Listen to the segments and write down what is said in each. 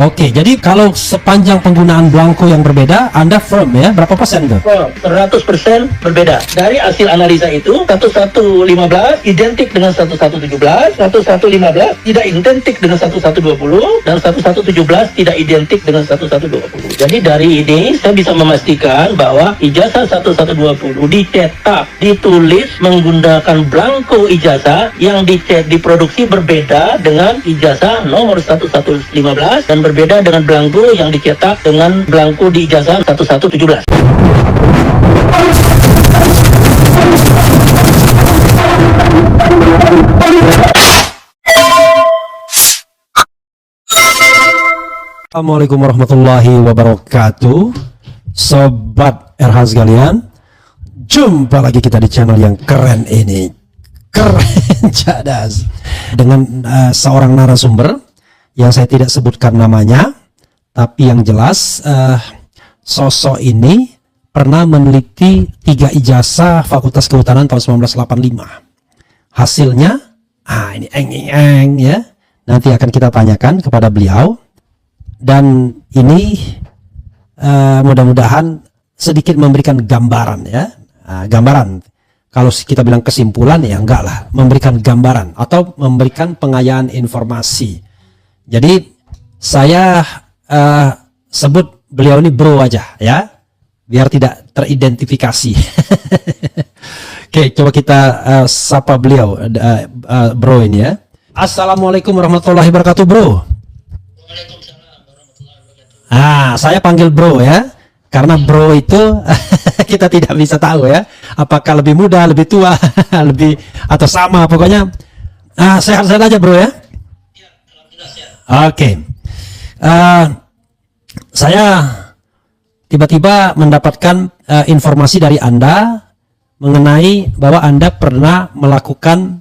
Oke, jadi kalau sepanjang penggunaan belangko yang berbeda, Anda firm ya? Berapa persen tuh? 100% berbeda. Dari hasil analisa itu, 1115 identik dengan 1117, 1115 tidak identik dengan 1120, dan 1117 tidak identik dengan 1120. Jadi dari ini saya bisa memastikan bahwa ijazah 1120 dicetak, ditulis menggunakan belangko ijazah yang diproduksi berbeda dengan ijazah nomor 1115 dan berbeda dengan belangko yang dicetak dengan belangko di ijazah 1117. Assalamualaikum warahmatullahi wabarakatuh. Sobat RH sekalian, jumpa lagi kita di channel yang keren ini. Keren cadas. Dengan seorang narasumber yang saya tidak sebutkan namanya, tapi yang jelas sosok ini pernah meneliti 3 ijazah Fakultas Kehutanan tahun 1985. Hasilnya, ini eng ya. Nanti akan kita tanyakan kepada beliau. Dan ini mudah-mudahan sedikit memberikan gambaran ya. Gambaran. Kalau kita bilang kesimpulan ya enggak lah, memberikan gambaran atau memberikan pengayaan informasi. Jadi saya sebut beliau ini bro aja ya, biar tidak teridentifikasi. Oke, coba kita sapa beliau, bro ini ya. Assalamualaikum warahmatullahi wabarakatuh, bro. Saya panggil bro ya, karena bro itu kita tidak bisa tahu ya, apakah lebih muda, lebih tua, lebih atau sama, pokoknya sehat-sehat aja bro ya. Oke. Saya tiba-tiba mendapatkan informasi dari Anda mengenai bahwa Anda pernah melakukan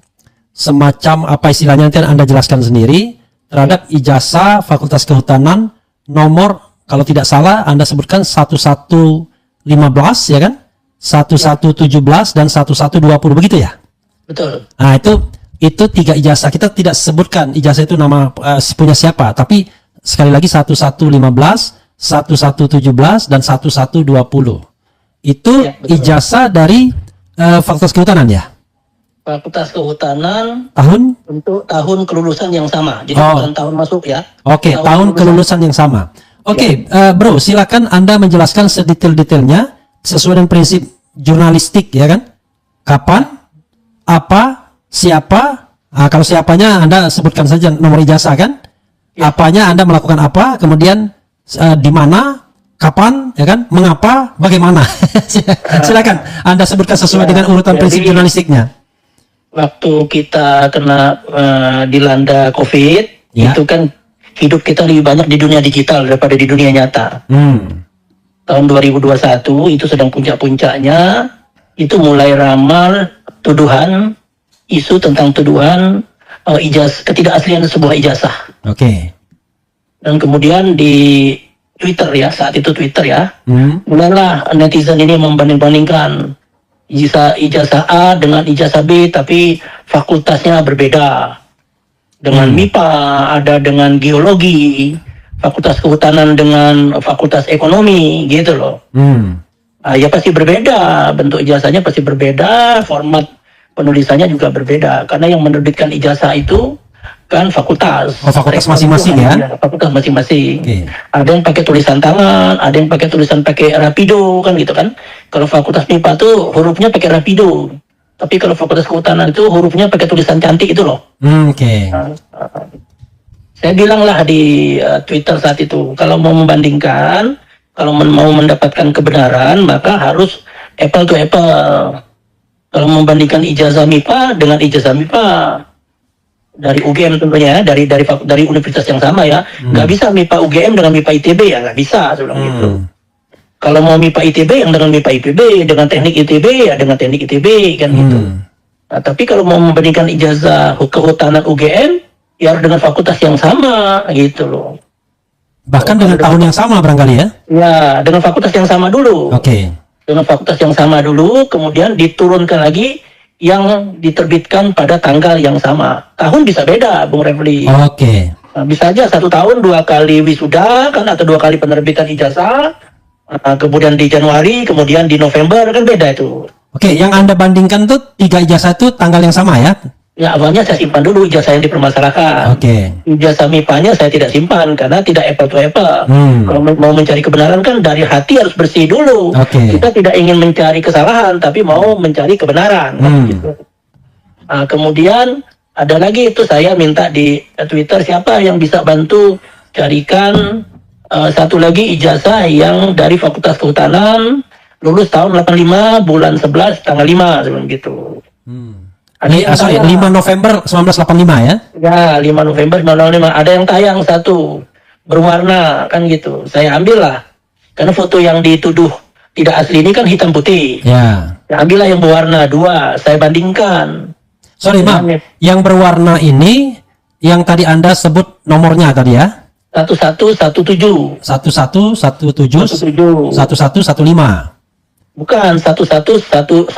semacam apa istilahnya, nanti Anda jelaskan sendiri, terhadap ijazah Fakultas Kehutanan nomor, kalau tidak salah Anda sebutkan 1115 ya kan, 1117 dan 1120 begitu ya? Betul. Nah itu 3 ijazah, kita tidak sebutkan ijazah itu nama punya siapa, tapi sekali lagi 1115, 1117 dan 1120 itu ya, ijazah dari Fakultas Kehutanan ya? Fakultas Kehutanan untuk tahun kelulusan yang sama, jadi bukan tahun masuk ya. Oke, tahun kelulusan yang sama. Oke, bro, silakan Anda menjelaskan sedetail-detailnya sesuai dengan prinsip jurnalistik ya kan? Kapan, apa, siapa? Kalau siapanya Anda sebutkan saja nomor ijazah kan? Ya. Apanya Anda melakukan apa? Kemudian di mana, kapan, ya kan? Mengapa, bagaimana? Silakan Anda sebutkan sesuai dengan urutan prinsip jurnalistiknya. Waktu kita kena dilanda COVID, itu kan hidup kita lebih banyak di dunia digital daripada di dunia nyata. Tahun 2021 itu sedang puncak-puncaknya, itu mulai ramal tuduhan, isu tentang tuduhan ketidakaslian sebuah ijazah. Oke. Dan kemudian di Twitter ya, saat itu Twitter ya, mulailah netizen ini membanding-bandingkan ijazah A dengan ijazah B, tapi fakultasnya berbeda. Dengan MIPA, ada dengan geologi, Fakultas Kehutanan dengan Fakultas Ekonomi, gitu loh. Ya pasti berbeda, bentuk ijazahnya pasti berbeda, format penulisannya juga berbeda, karena yang menerbitkan ijazah itu kan fakultas. Fakultas masing-masing ya? Fakultas masing-masing. Okay. Ada yang pakai tulisan tangan, ada yang pakai tulisan pakai rapido kan gitu kan. Kalau Fakultas MIPA tuh hurufnya pakai rapido. Tapi kalau Fakultas Kehutanan itu hurufnya pakai tulisan cantik itu loh. Oke. Saya bilang lah di Twitter saat itu, kalau mau membandingkan, kalau mau mendapatkan kebenaran, maka harus apple to apple. Kalau membandingkan ijazah MIPA dengan ijazah MIPA dari UGM tentunya, dari universitas yang sama ya, nggak bisa MIPA UGM dengan MIPA ITB ya, nggak bisa, saya bilang gitu. Kalau mau MIPA ITB yang dengan MIPA IPB, dengan teknik ITB ya dengan teknik ITB kan gitu. Nah, tapi kalau mau membandingkan ijazah kehutanan UGM ya harus dengan fakultas yang sama gitu loh. Bahkan dengan tahun yang sama barangkali ya? Ya, dengan fakultas yang sama dulu. Oke. Dengan fakultas yang sama dulu, kemudian diturunkan lagi yang diterbitkan pada tanggal yang sama. Tahun bisa beda, Bung Refli. Oke. Bisa aja 1 tahun 2 kali wisuda kan, atau 2 kali penerbitan ijazah, kemudian di Januari, kemudian di November, kan beda itu. Oke, yang Anda bandingkan tuh 3 ijazah itu tanggal yang sama ya? Ya, awalnya saya simpan dulu ijazah yang dipermasalahkan. Oke. Ijazah MIPA-nya saya tidak simpan karena tidak apple to apple. Kalau mau mencari kebenaran kan dari hati harus bersih dulu. Oke. Kita tidak ingin mencari kesalahan, tapi mau mencari kebenaran. Kan, gitu. Kemudian ada lagi itu saya minta di Twitter, siapa yang bisa bantu carikan satu lagi ijazah yang dari Fakultas Kehutanan, lulus tahun 85, bulan 11, tanggal 5, seperti gitu. Sorry, 5 November 1985 ya? Ya, 5 November 1985. Ada yang tayang satu, berwarna, kan gitu. Saya ambil lah. Karena foto yang dituduh tidak asli ini kan hitam putih. Ya. Saya ambillah yang berwarna 2, saya bandingkan. Sorry, maaf. Yang berwarna ini, yang tadi Anda sebut nomornya tadi ya? 1117. 1117 1115. Bukan 1120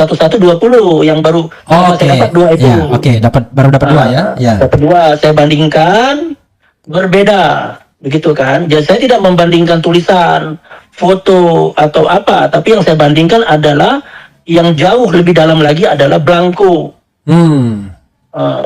yang baru. Oh, oke. Saya dapat 2 itu. Ya, oke, baru dapat 2 ya. Ya. Dapat 2, saya bandingkan, berbeda. Begitu kan? Jadi saya tidak membandingkan tulisan, foto atau apa, tapi yang saya bandingkan adalah yang jauh lebih dalam lagi adalah belangko.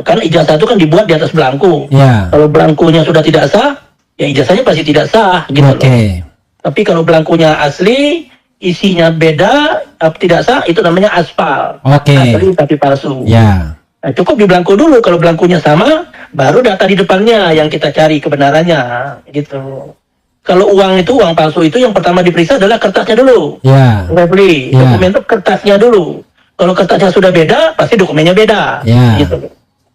Kan ijazah itu kan dibuat di atas belangko. Ya. Kalau belangkonya sudah tidak sah, ya ijazahnya pasti tidak sah gitu loh. Tapi kalau belangkonya asli, isinya beda, tidak sah, itu namanya aspal. Asli tapi palsu. Ya. Nah, cukup di belangko dulu. Kalau belangkonya sama, baru data di depannya yang kita cari kebenarannya gitu. Kalau uang palsu itu yang pertama diperiksa adalah kertasnya dulu. Ya. Beli dokumen itu kertasnya dulu. Kalau kertasnya sudah beda, pasti dokumennya beda. Ya. Gitu.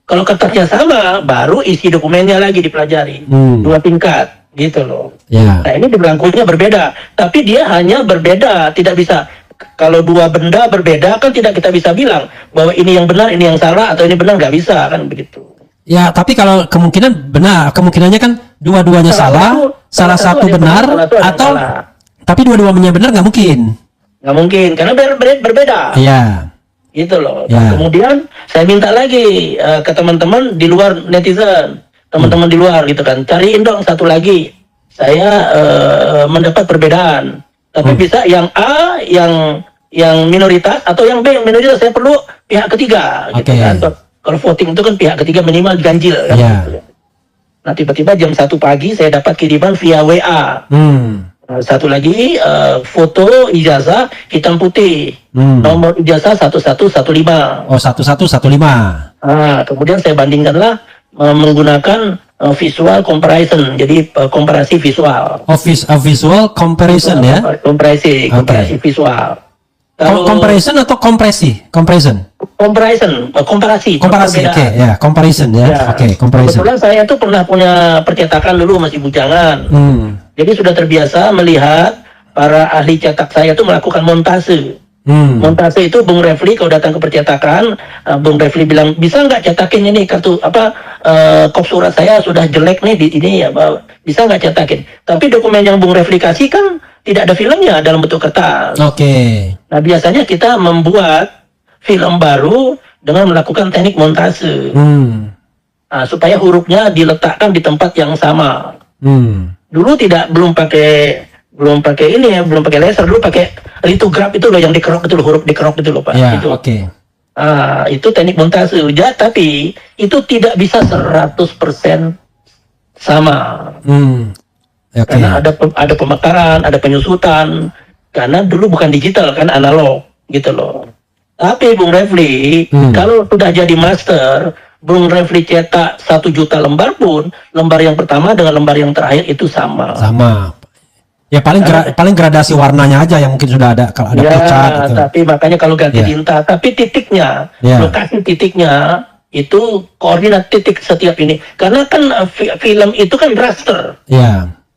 Kalau kertasnya sama, baru isi dokumennya lagi dipelajari. 2 tingkat. Gitu loh. Ya. Nah, ini di belangkonya berbeda, tapi dia hanya berbeda, tidak bisa. Kalau 2 benda berbeda kan tidak kita bisa bilang bahwa ini yang benar, ini yang salah, atau ini benar, nggak bisa kan begitu. Ya, tapi kalau kemungkinan benar, kemungkinannya kan dua-duanya salah satu benar, atau tapi dua-duanya benar nggak mungkin. Nggak mungkin karena berbeda. Iya. Gitu loh. Ya. Nah, kemudian saya minta lagi ke teman-teman di luar netizen. Teman-teman di luar gitu kan, cariin dong satu lagi. Saya mendapat perbedaan. Tapi bisa yang A, yang minoritas, atau yang B yang minoritas. Saya perlu pihak ketiga gitu kan. Kalau voting itu kan pihak ketiga minimal ganjil kan. Gitu. Nah, tiba-tiba jam 1 pagi saya dapat kiriman via WA. Satu lagi foto ijazah hitam putih. Nomor ijazah 1115. Oh, 1115. Kemudian saya bandingkanlah menggunakan visual comparison, jadi komparasi visual. Visual comparison ya? Komparasi visual. Comparison atau kompresi? Comparison. Komparasi. Oke, ya, comparison ya. Oke, comparison. Kebetulan saya tuh pernah punya percetakan dulu masih bujangan. Jadi sudah terbiasa melihat para ahli cetak saya tuh melakukan montase. Montase itu Bung Refli kalau datang ke percetakan, Bung Refli bilang bisa nggak cetakin ini kartu kop surat saya sudah jelek nih di ini ya, bisa nggak cetakin? Tapi dokumen yang Bung Refli kasih kan tidak ada filmnya dalam bentuk kertas. Nah, biasanya kita membuat film baru dengan melakukan teknik montase, supaya hurufnya diletakkan di tempat yang sama. Dulu belum pakai ini ya, belum pakai laser, dulu pakai lithograph itu loh, yang dikerok itu loh, huruf dikerok itu loh Pak. Ya, itu. Itu teknik montase. Tapi itu tidak bisa 100% sama. Karena ada pemekaran, ada penyusutan. Karena dulu bukan digital kan, analog gitu loh. Tapi Bung Refli, kalau sudah jadi master, Bung Refli cetak 1 juta lembar pun, lembar yang pertama dengan lembar yang terakhir itu sama. Ya paling gradasi warnanya aja yang mungkin sudah ada, kalau ada pucat gitu. Tapi makanya kalau ganti tinta, tapi titiknya, lokasi titiknya itu koordinat titik setiap ini. Karena kan film itu kan raster.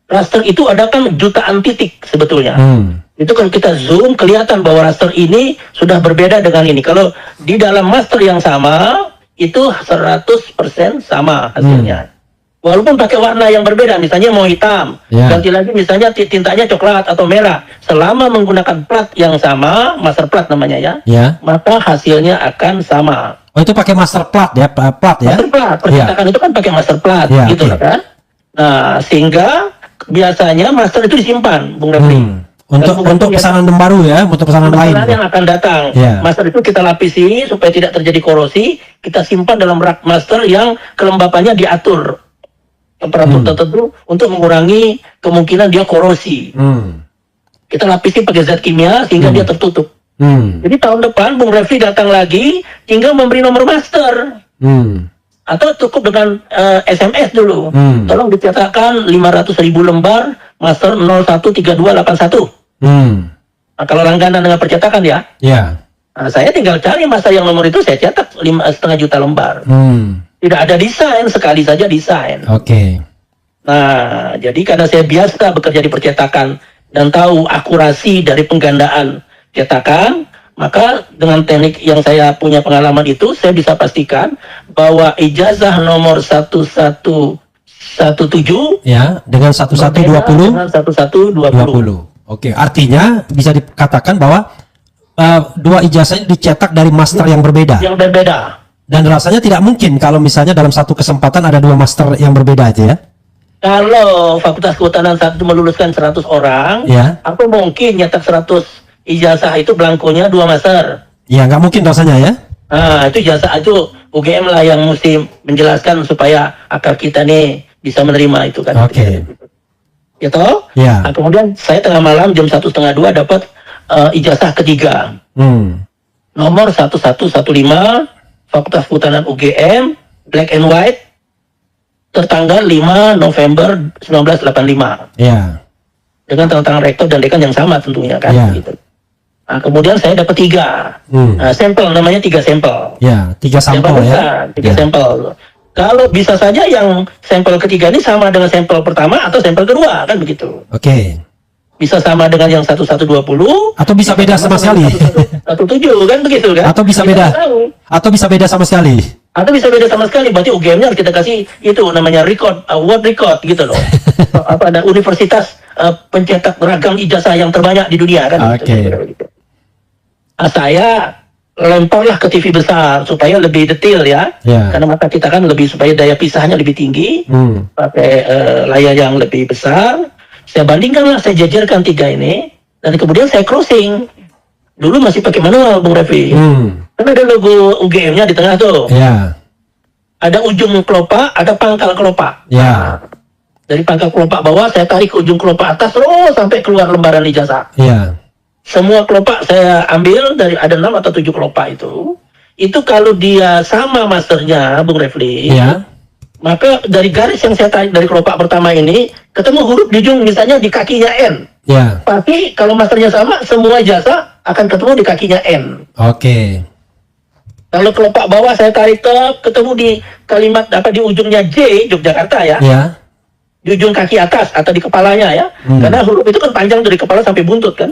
Raster itu ada kan jutaan titik sebetulnya. Itu kan kita zoom kelihatan bahwa raster ini sudah berbeda dengan ini. Kalau di dalam master yang sama itu 100% sama hasilnya. Walaupun pakai warna yang berbeda, misalnya mau hitam, ganti lagi misalnya tintanya coklat atau merah, selama menggunakan plat yang sama, master plat namanya ya, maka hasilnya akan sama. Oh, itu pakai master plat ya, Master plat, percetakan itu kan pakai master plat, gitu kan. Nah, sehingga biasanya master itu disimpan, Bung Refli. Untuk pesanan baru ya, untuk pesanan lain. Yang akan datang. Master itu kita lapisi supaya tidak terjadi korosi, kita simpan dalam rak master yang kelembapannya diatur temperatur tertentu untuk mengurangi kemungkinan dia korosi. Kita lapisi pakai zat kimia sehingga dia tertutup. Jadi tahun depan Bung Refli datang lagi, tinggal memberi nomor master. Atau cukup dengan SMS dulu. Tolong dicetakkan 500.000 lembar master 013281. Nah, kalau langganan dengan percetakan ya. Nah, saya tinggal cari master yang nomor itu, saya cetak 5,5 juta lembar. Tidak ada desain, sekali saja desain. Nah, jadi karena saya biasa bekerja di percetakan dan tahu akurasi dari penggandaan cetakan, maka dengan teknik yang saya punya pengalaman itu, saya bisa pastikan bahwa ijazah nomor 1117 ya dengan 1120 dengan 1120. Oke, artinya bisa dikatakan bahwa dua ijazah dicetak dari master yang berbeda. Yang berbeda. Dan rasanya tidak mungkin kalau misalnya dalam satu kesempatan ada dua master yang berbeda itu ya. Kalau Fakultas Kehutanan saat itu meluluskan 100 orang, aku mungkin nyetak 100 ijazah itu belangkonya 2 master. Ya, nggak mungkin rasanya ya. Nah, itu ijazah itu UGM lah yang mesti menjelaskan supaya akar kita nih bisa menerima itu kan. Gitu. Nah, kemudian saya tengah malam jam 1:30 dapat ijazah ketiga. Nomor 1115 Fakultas Kehutanan UGM, black and white, tertanggal 5 November 1985. Dengan tanda tangan rektor dan dekan yang sama tentunya kan. Gitu. Nah, kemudian saya dapat 3 sampel, namanya 3 sampel. 3 sampel ya. 3 sampel. Kalau bisa saja yang sampel ketiga ini sama dengan sampel pertama atau sampel kedua kan begitu. Bisa sama dengan yang 1120 atau bisa beda sama sekali. 17 kan begitu kan? Atau bisa beda. Atau bisa beda sama sekali. Atau bisa beda sama sekali, berarti UGM-nya harus kita kasih itu namanya record, world record gitu loh. Apa ada universitas pencetak beragam ijazah yang terbanyak di dunia kan? Gitu. Saya lemparlah ke TV besar supaya lebih detail ya. Karena mata kita kan lebih supaya daya pisahnya lebih tinggi, pakai layar yang lebih besar. Saya bandingkanlah, saya jajarkan 3 ini, dan kemudian saya crossing. Dulu masih pakai manual, Bung Refli. Kan ada logo UGM-nya di tengah tuh. Ada ujung kelopak, ada pangkal kelopak. Dari pangkal kelopak bawah saya tarik ke ujung kelopak atas terus sampai keluar lembaran ijazah. Semua kelopak saya ambil dari ada 6 atau 7 kelopak itu. Itu kalau dia sama masternya, Bung Refli. Maka dari garis yang saya tarik dari kelopak pertama ini ketemu huruf di ujung, misalnya di kakinya N. Tapi kalau masternya sama, semua ijazah akan ketemu di kakinya N. Kalau kelopak bawah saya tarik ketemu di kalimat di ujungnya J, Yogyakarta ya. Di ujung kaki atas atau di kepalanya ya. Karena huruf itu kan panjang dari kepala sampai buntut kan.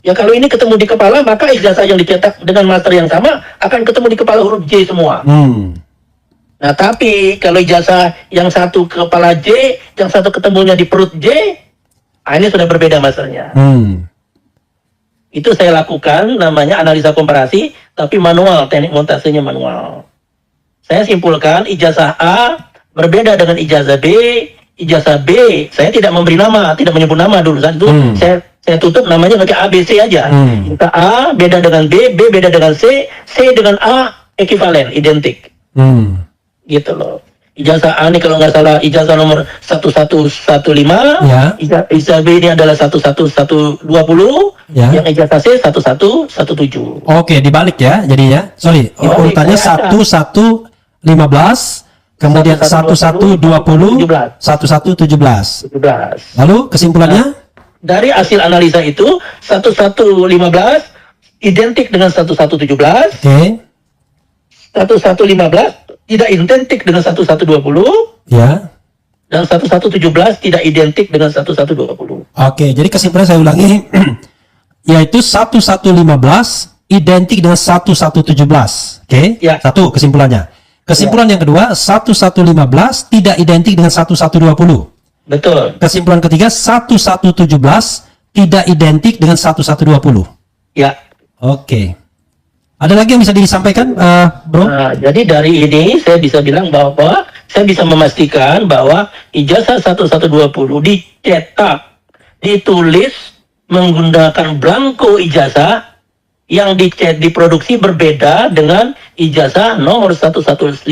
Ya kalau ini ketemu di kepala, maka ijazah yang dicetak dengan master yang sama akan ketemu di kepala huruf J semua. Nah, tapi kalau ijazah yang satu kepala J, yang satu ketemunya di perut J, ini sudah berbeda masternya. Itu saya lakukan, namanya analisa komparasi, tapi manual, teknik montasenya manual. Saya simpulkan ijazah A berbeda dengan ijazah B. Ijazah B, saya tidak memberi nama, tidak menyebut nama dulu. Saat itu saya tutup namanya pakai A, B, C aja. Ijazah A beda dengan B beda dengan C dengan A ekivalen, identik. Gitu loh. Ijazah A ini kalau nggak salah ijazah nomor 1115, ijazah B ini adalah 1120, yang ijazah C 1117. Dibalik ya, jadi ya. Sorry, urutannya 1115, kemudian 1120, 1117. Lalu kesimpulannya? Dari hasil analisa itu 1115 identik dengan 1117. 1115 tidak identik dengan 1120. Dan 1117 tidak identik dengan 1120. Jadi kesimpulan saya ulangi yaitu 1115 identik dengan 1117. Satu kesimpulannya. Kesimpulan yang kedua, 1115 tidak identik dengan 1120. Betul. Kesimpulan ketiga, 1117 tidak identik dengan 1120. Ada lagi yang bisa disampaikan, Bro? Jadi dari ini saya bisa bilang bahwa saya bisa memastikan bahwa ijazah 1120 dicetak, ditulis menggunakan belangko ijazah yang diproduksi berbeda dengan ijazah nomor 1115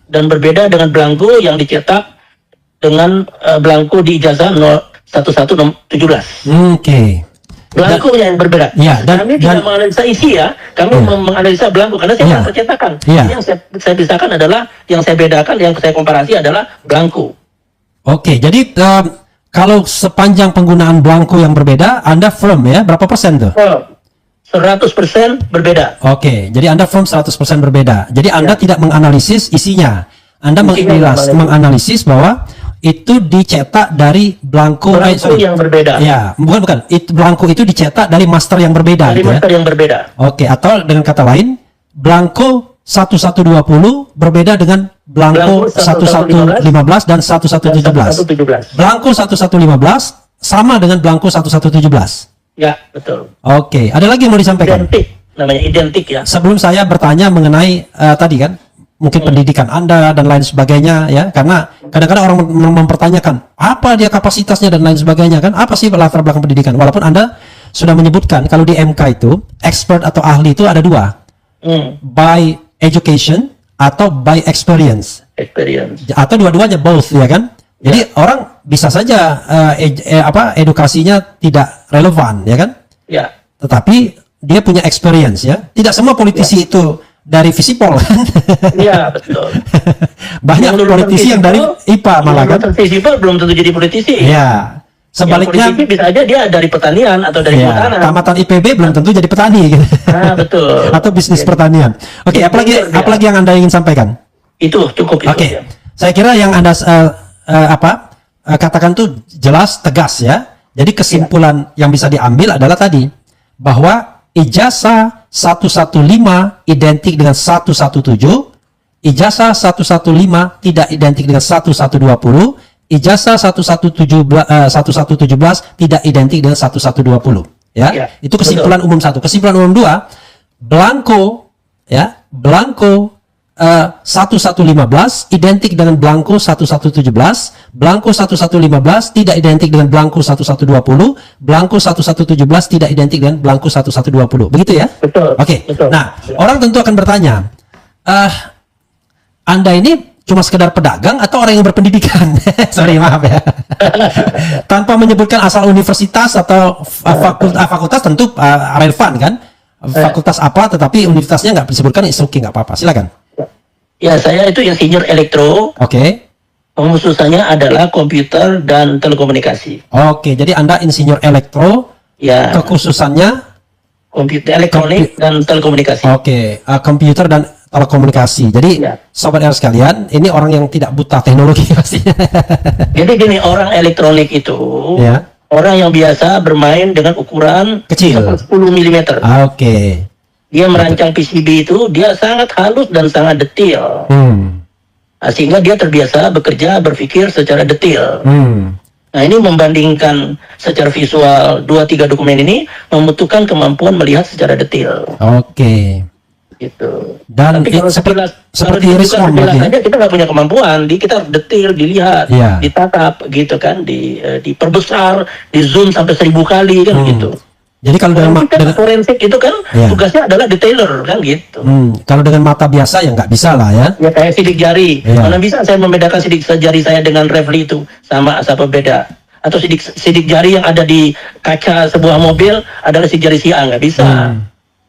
dan berbeda dengan belangko yang dicetak dengan belangko di ijazah 1117. Oke. Belangkonya yang berbeda. Ya, kami tidak menganalisa isi ya, kami menganalisa belangko karena saya percetakan. Yang saya pisahkan adalah, yang saya bedakan, yang saya komparasi adalah belangko. Oke, jadi kalau sepanjang penggunaan belangko yang berbeda, Anda firm ya, berapa persen tuh? 100% berbeda. Oke, jadi Anda firm 100% berbeda. Jadi Anda tidak menganalisis isinya. Anda menganalisis bahwa itu dicetak dari belangko yang berbeda. Ya, bukan. Itu belangko itu dicetak dari master yang berbeda. Dari master yang berbeda. Oke, atau dengan kata lain, belangko 1120 berbeda dengan belangko 1115 dan 1117. Belangko 1115 sama dengan belangko 1117. Ya, betul. Oke, ada lagi yang mau disampaikan? Identik, namanya identik ya. Sebelum saya bertanya mengenai tadi kan, mungkin pendidikan Anda dan lain sebagainya ya, karena kadang-kadang orang mempertanyakan apa dia kapasitasnya dan lain sebagainya kan, apa sih latar belakang pendidikan, walaupun Anda sudah menyebutkan kalau di MK itu expert atau ahli itu ada dua, by education atau by experience atau dua-duanya both ya kan. Jadi orang bisa saja edukasinya tidak relevan ya kan, ya, tetapi dia punya experience ya. Tidak semua politisi itu dari Visipol kan? Iya, betul. Banyak politisi yang dari IPA malah kan? Visipol belum tentu jadi politisi. Iya. Sebaliknya bisa aja dia dari pertanian atau dari kehutanan. Tamatan IPB belum tentu jadi petani gitu. Betul. Atau bisnis pertanian. Oke, apalagi yang Anda ingin sampaikan? Itu cukup itu. Oke. Saya kira yang Anda katakan tuh jelas, tegas ya. Jadi kesimpulan yang bisa diambil adalah tadi bahwa ijazah 115 identik dengan 117, ijazah 115 tidak identik dengan 1120, ijazah 1117 tidak identik dengan 1120 ya. Itu kesimpulan umum satu. Kesimpulan umum dua, belangko ya, belangko 1115 identik dengan belangko 1117, belangko 1115 tidak identik dengan belangko 1120, belangko 1117 tidak identik dengan belangko 1120. Begitu ya? Betul. Oke. Nah, orang tentu akan bertanya, Anda ini cuma sekedar pedagang atau orang yang berpendidikan? Sorry, maaf ya. Tanpa menyebutkan asal universitas atau fakultas tentu relevan kan? Fakultas apa, tetapi universitasnya nggak disebutkan, is okay, nggak apa-apa. Silakan. Ya, saya itu insinyur elektro. Oke. Pengkhususannya adalah komputer dan telekomunikasi. Oke, jadi Anda insinyur elektro. Ya. Kekhususannya komputer, elektronik dan telekomunikasi. Oke, komputer dan telekomunikasi. Jadi sobat R sekalian, ini orang yang tidak buta teknologi pasti. Jadi gini, orang elektronik itu orang yang biasa bermain dengan ukuran kecil, 10 mm. Oke. Dia merancang PCB itu, dia sangat halus dan sangat detail. Sehingga dia terbiasa bekerja, berpikir secara detail. Nah, ini membandingkan secara visual 2-3 dokumen ini membutuhkan kemampuan melihat secara detail. Oke. Gitu. Dan tapi kalau seperti Rizwan aja kita nggak punya kemampuan, kita harus detail, dilihat, ditatap gitu kan, diperbesar, di zoom sampai 1000 kali kan gitu. Jadi kalau dengan forensik itu kan tugasnya adalah detailer kan gitu. Kalau dengan mata biasa ya nggak bisa lah ya. Ya kayak sidik jari. Mana bisa saya membedakan sidik jari saya dengan refli itu sama beda? Atau sidik jari yang ada di kaca sebuah mobil adalah sidik jari si A, nggak bisa.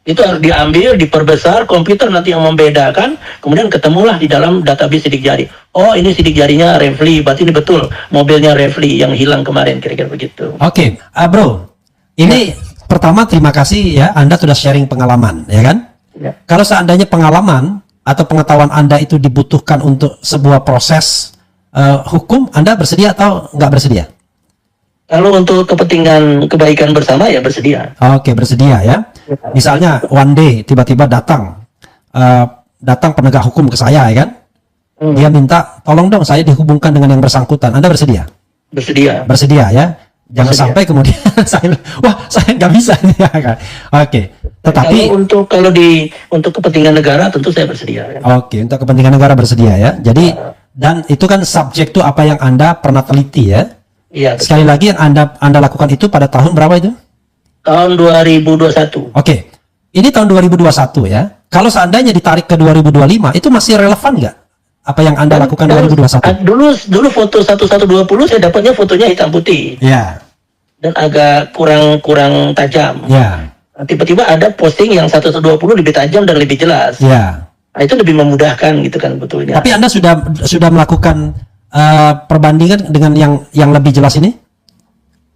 Itu harus diambil, diperbesar, komputer nanti yang membedakan, kemudian ketemulah di dalam database sidik jari. Oh, ini sidik jarinya refli, berarti ini betul mobilnya refli yang hilang kemarin, kira-kira begitu. Oke, bro, ini pertama terima kasih ya, Anda sudah sharing pengalaman, ya kan? Kalau seandainya pengalaman atau pengetahuan Anda itu dibutuhkan untuk sebuah proses hukum, Anda bersedia atau nggak bersedia? Kalau untuk kepentingan kebaikan bersama ya bersedia. Oke, bersedia ya. Misalnya one day tiba-tiba datang penegak hukum ke saya ya kan? Dia minta tolong dong saya dihubungkan dengan yang bersangkutan. Anda bersedia? Bersedia. Bersedia ya. Jangan sampai kemudian saya nggak bisa nih. Oke. Tetapi kalau untuk kepentingan negara tentu saya bersedia. Oke, untuk kepentingan negara bersedia ya. Jadi Dan itu kan subjek tuh apa yang Anda pernah teliti ya. Iya. Sekali lagi yang Anda lakukan itu pada tahun berapa itu? Tahun 2021. Oke. Ini tahun 2021 ya. Kalau seandainya ditarik ke 2025 itu masih relevan nggak? Apa yang Anda lakukan 2021? Dulu foto 1120 saya dapatnya fotonya hitam putih. Ya. Dan agak kurang tajam. Ya. Tiba-tiba ada posting yang 1120 lebih tajam dan lebih jelas. Ya. Nah, itu lebih memudahkan gitu kan betulnya. Tapi Anda sudah melakukan perbandingan dengan yang lebih jelas ini?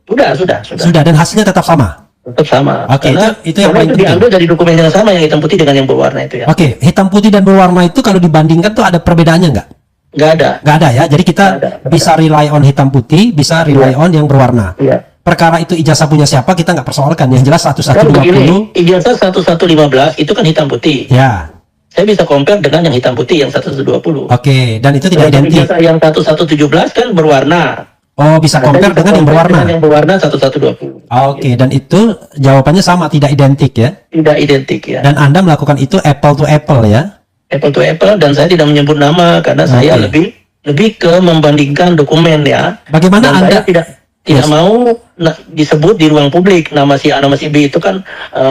Sudah. Sudah, dan hasilnya tetap sama. Tetap sama. Oke, itu yang paling penting. Diambil dari dokumen yang sama yang hitam putih dengan yang berwarna itu ya. Oke, hitam putih dan berwarna itu kalau dibandingkan tuh ada perbedaannya nggak? Nggak ada. Nggak ada ya. Jadi kita bisa rely on hitam putih, bisa rely on yang berwarna. Iya. Perkara itu ijazah punya siapa kita nggak persoalkan. Yang jelas Kan 1120. begini, ijazah 1115 itu kan hitam putih. Ya. Saya bisa compare dengan yang hitam putih yang 1120. Oke, dan itu tidak identik. Ijazah yang 1117 kan berwarna. Oh, bisa compare dengan yang berwarna. Dengan yang berwarna 1120. Oke, dan itu jawabannya sama, tidak identik ya. Tidak identik ya. Dan Anda melakukan itu apple to apple ya. Apple to apple, dan saya tidak menyebut nama karena saya lebih ke membandingkan dokumen ya. Bagaimana Dan Anda saya tidak mau disebut di ruang publik nama si A nama si B itu kan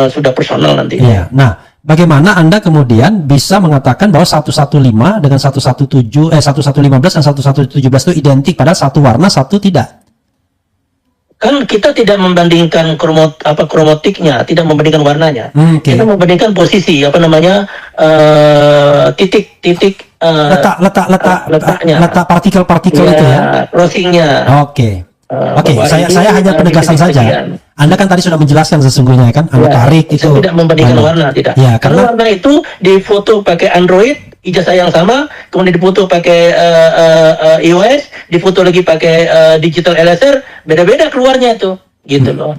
sudah personal nanti. Iya. Nah, bagaimana Anda kemudian bisa mengatakan bahwa 115 dengan 1115 dan 1117 itu identik padahal satu warna, satu tidak? Kan kita tidak membandingkan kromotiknya, tidak membandingkan warnanya. Oke. Kita membandingkan posisi titik letaknya. letak partikel-partikel itu ya. Crossingnya. Oke. Oke, saya hanya penegasan saja. sekian. Anda kan tadi sudah menjelaskan sesungguhnya kan, Anda tarik itu. Saya tidak membandingkan warna, tidak. Ya, karena karena warna itu difoto pakai Android, ijazah yang sama, kemudian difoto pakai iOS, difoto lagi pakai digital LSR, beda-beda keluarnya itu, gitu loh.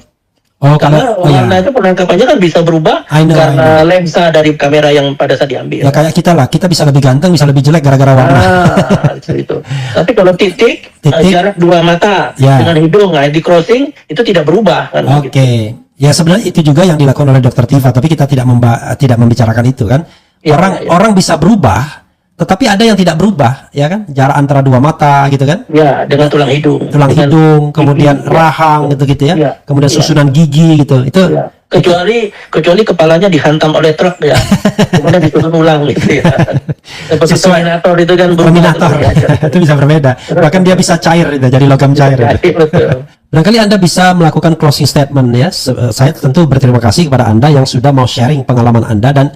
oh Karena warna itu penangkapannya kan bisa berubah karena lensa dari kamera yang pada saat diambil. Ya kayak kita lah, kita bisa lebih ganteng, bisa lebih jelek gara-gara warna. Itu. Tapi kalau titik jarak dua mata dengan hidung di crossing itu tidak berubah kan. Oke. Ya sebenarnya itu juga yang dilakukan oleh Dr. Tifa, tapi kita tidak membicarakan itu kan. Orang bisa berubah, tetapi ada yang tidak berubah, ya kan? Jarak antara dua mata gitu kan? Ya, dengan tulang hidung. Kemudian rahang gitu ya. Kemudian susunan gigi gitu. Itu kecuali kepalanya dihantam oleh truk ya. Kemudian disusun ulang gitu ya. Seperti Terminator itu kan Terminator. Itu bisa berbeda. Bahkan dia bisa cair itu, jadi logam cair. Betul. Barangkali Anda bisa melakukan closing statement ya. Saya tentu berterima kasih kepada Anda yang sudah mau sharing pengalaman Anda, dan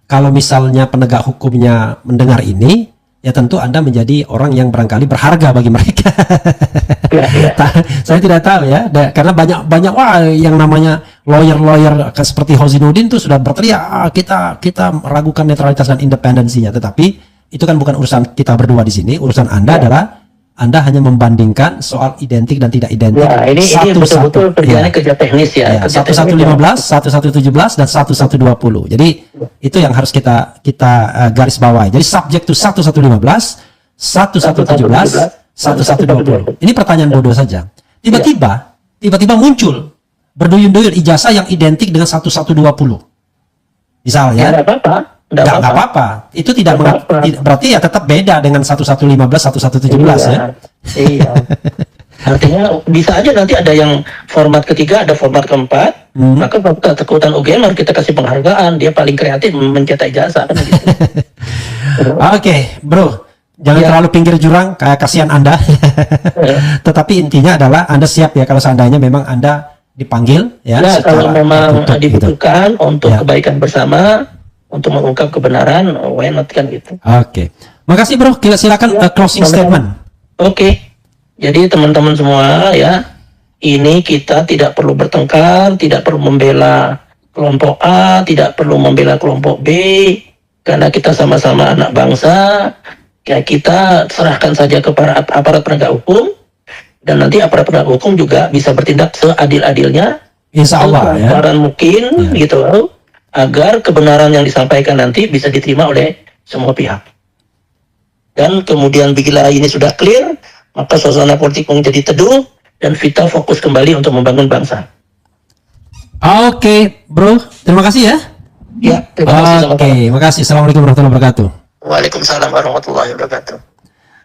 kalau misalnya penegak hukumnya mendengar ini, ya tentu Anda menjadi orang yang barangkali berharga bagi mereka. Saya tidak tahu ya, karena banyak yang namanya lawyer seperti Hozinuddin itu sudah berteriak kita meragukan netralitas dan independensinya. Tetapi itu kan bukan urusan kita berdua di sini. Urusan Anda adalah Anda hanya membandingkan soal identik dan tidak identik. Ya, ini betul-betul kerjanya kerja teknis ya. 1115, 1117 dan 1120. Jadi itu yang harus kita garis bawahi. Jadi subjek itu 1115, 1117, 1120. Ini pertanyaan bodoh saja. Tiba-tiba muncul berduyun-duyun ijazah yang identik dengan 1120. Misalnya. Tidak apa-apa. Nggak apa-apa. Itu tidak berarti ya tetap beda dengan 1115, 1117 ya. Iya. Artinya bisa aja nanti ada yang format ketiga, ada format keempat. Maka Fakultas Kehutanan UGM harus kita kasih penghargaan. Dia paling kreatif mencetak ijazah kan gitu. Oke, bro. Jangan terlalu pinggir jurang, kayak kasihan Anda. Tetapi intinya adalah Anda siap ya kalau seandainya memang Anda dipanggil ya. Kalau memang dibutuhkan untuk kebaikan bersama, untuk mengungkap kebenaran, why not kan gitu. Oke. Makasih bro, silakan closing statement. Oke. Jadi teman-teman semua ya, ini kita tidak perlu bertengkar, tidak perlu membela kelompok A, tidak perlu membela kelompok B, karena kita sama-sama anak bangsa. Ya kita serahkan saja kepada aparat penegak hukum, dan nanti aparat penegak hukum juga bisa bertindak seadil-adilnya, insya Allah ya. Mungkin gitu, agar kebenaran yang disampaikan nanti bisa diterima oleh semua pihak. Dan kemudian bila ini sudah clear, maka suasana politik menjadi teduh dan kita fokus kembali untuk membangun bangsa. Oke, bro, terima kasih ya. Ya, terima kasih. Oke, makasih. Assalamualaikum warahmatullahi wabarakatuh. Waalaikumsalam warahmatullahi wabarakatuh.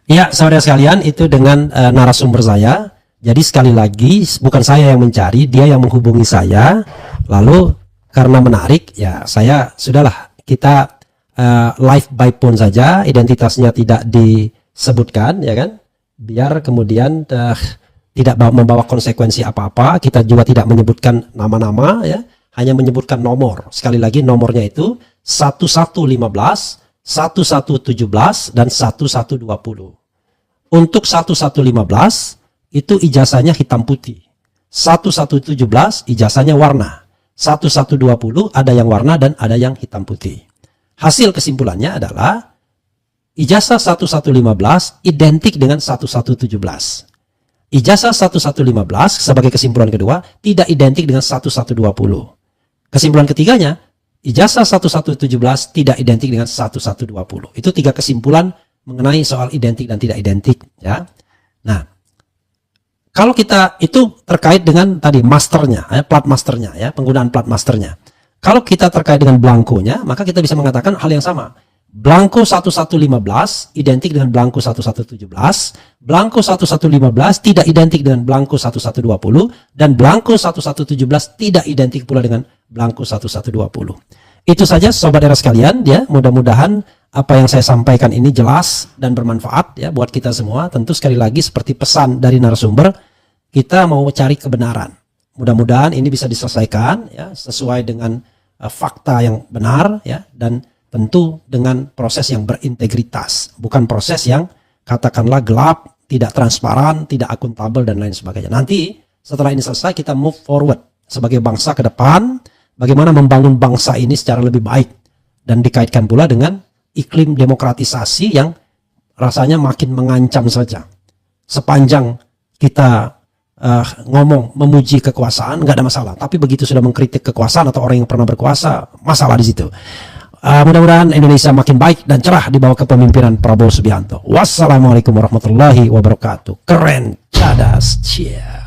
Ya, saudara sekalian, itu dengan narasumber saya. Jadi sekali lagi, bukan saya yang mencari, dia yang menghubungi saya. Lalu karena menarik, ya saya sudahlah, kita live by phone saja, identitasnya tidak disebutkan, ya kan? Biar kemudian tidak membawa konsekuensi apa-apa. Kita juga tidak menyebutkan nama-nama, ya, hanya menyebutkan nomor. Sekali lagi nomornya itu 1115, 1117 dan 1120. Untuk 1115 itu ijazahnya hitam putih. 1117 ijazahnya warna. 1120 ada yang warna dan ada yang hitam putih. Hasil kesimpulannya adalah ijazah 1115 identik dengan 1117. Ijazah 1115 sebagai kesimpulan kedua tidak identik dengan 1120. Kesimpulan ketiganya, ijazah 1117 tidak identik dengan 1120. Itu 3 kesimpulan mengenai soal identik dan tidak identik, ya. Nah, kalau kita itu terkait dengan tadi masternya, ya, plat masternya, ya, penggunaan plat masternya. Kalau kita terkait dengan blankonya, maka kita bisa mengatakan hal yang sama. Blanko 1115 identik dengan blanko 1117, blanko 1115 tidak identik dengan blanko 1120, dan blanko 1117 tidak identik pula dengan blanko 1120. Itu saja sobat era sekalian, ya. Mudah-mudahan apa yang saya sampaikan ini jelas dan bermanfaat, ya, buat kita semua. Tentu sekali lagi seperti pesan dari narasumber, kita mau cari kebenaran. Mudah-mudahan ini bisa diselesaikan, ya, sesuai dengan fakta yang benar, ya, dan tentu dengan proses yang berintegritas, bukan proses yang katakanlah gelap, tidak transparan, tidak akuntabel dan lain sebagainya. Nanti setelah ini selesai kita move forward sebagai bangsa ke depan, bagaimana membangun bangsa ini secara lebih baik, dan dikaitkan pula dengan iklim demokratisasi yang rasanya makin mengancam saja. Sepanjang kita ngomong memuji kekuasaan nggak ada masalah, tapi begitu sudah mengkritik kekuasaan atau orang yang pernah berkuasa, masalah di situ. Mudah-mudahan Indonesia makin baik dan cerah di bawah kepemimpinan Prabowo Subianto. Wassalamualaikum warahmatullahi wabarakatuh. Keren, cadas, cia.